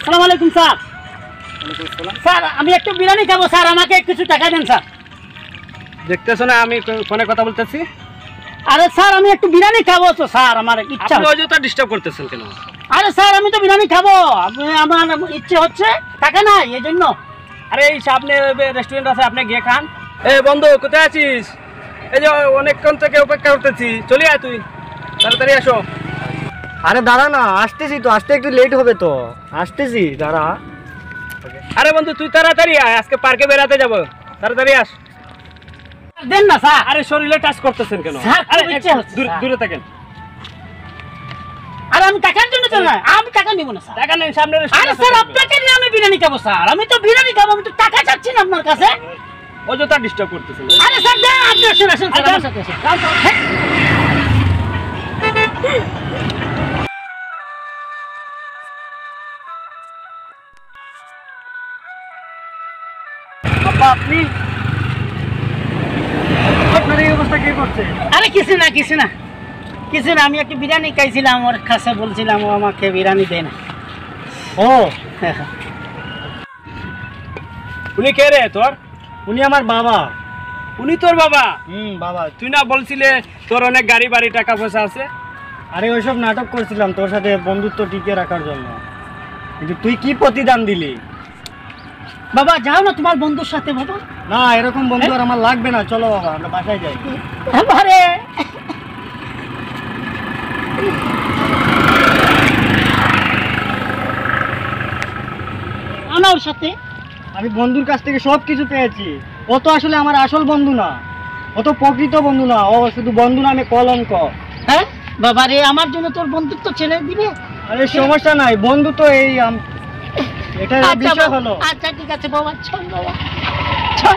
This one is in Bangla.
আসসালামু আলাইকুম স্যার। স্যার আমি একটু বিরিয়ানি খাবো স্যার, আমাকে কিছু টাকা দেন স্যার। দেখতেছো না আমি ফোনে কথা বলতেছি? আরে স্যার আমি একটু বিরিয়ানি খাবো তো স্যার, আমার ইচ্ছা। আপনি অযথা ডিস্টার্ব করতেছেন কেন? আরে স্যার আমি তো বিরিয়ানি খাবো, আমার ইচ্ছে হচ্ছে, টাকা নাই এই জন্য। আরে এই সামনে রেস্টুরেন্ট আছে, আপনি গিয়ে খান। এই বন্ধু কোথায় আছিস? এই যে অনেকক্ষণ থেকে অপেক্ষা করতেছি, চলে আয় তুই, তাড়াতাড়ি আসো। আরে দাঁড়া না, আসতেছি তো, আসতে একটু লেট হবে তো, আসতেছি দাঁড়া। আরে বন্ধু তুই তাড়াতাড়ি আয়, আজকে পার্কে বেড়াতে যাবো, তাড়াতাড়ি আস। দেন না স্যার। আরে শরীরে টাচ করতেছেন কেন? স্যার, আরে খুব ইচ্ছে হচ্ছে, স্যার। দূরে থাকেন। আরে আমি টাকার জন্য তো না, আমি টাকা নিব না স্যার। টাকা নেই, সামনে আরে স্যার আপনাকে নিয়ে আমি বিরিয়ানি খাবো স্যার, আমি তো বিরিয়ানি খাবো, আমি তো টাকা চাচ্ছি না আপনার কাছে। অযথা ডিস্টার্ব করতেছেন। আরে স্যার দেন, আপনি আসেন আসেন স্যার, আমার সাথে আসেন। বাবা আপনি, আপনার এই অবস্থা কে করছে? আরে কিছু না কিছু না কিছু না, আমি একটু বিরিয়ানি খাইছিলাম, ওর কাছে বলছিলাম, ও আমাকে বিরিয়ানি দেয় না। ও উনি কে রে তোর? উনি আমার বাবা। উনি তোর বাবা? বাবা। তুই না বলছিলে তোর অনেক গাড়ি বাড়ি টাকা পয়সা আছে? আরে ওইসব নাটক করছিলাম তোর সাথে বন্ধুত্ব টিকিয়ে রাখার জন্য, কিন্তু তুই কি প্রতিদান দিলি? বাবা যাও না তোমার বন্ধুর সাথে বাবা। না এরকম বন্ধু আর আমার লাগবে না, চলো বাবা আমরা বাসায় যাই। আরে আমার সাথে আমি বন্ধুর কাছ থেকে সব কিছু পেয়েছি, ও তো আসলে আমার আসল বন্ধু না, ও তো প্রকৃত বন্ধু না, ও শুধু বন্ধু নামে কলঙ্ক। হ্যাঁ বাবা রে, আমার জন্য তোর বন্ধুত্ব ছেড়ে দিবে? আরে সমস্যা নাই, বন্ধু তো এই এটা বিষয় হলো। আচ্ছা ঠিক আছে বাবা, চল বাবা চল।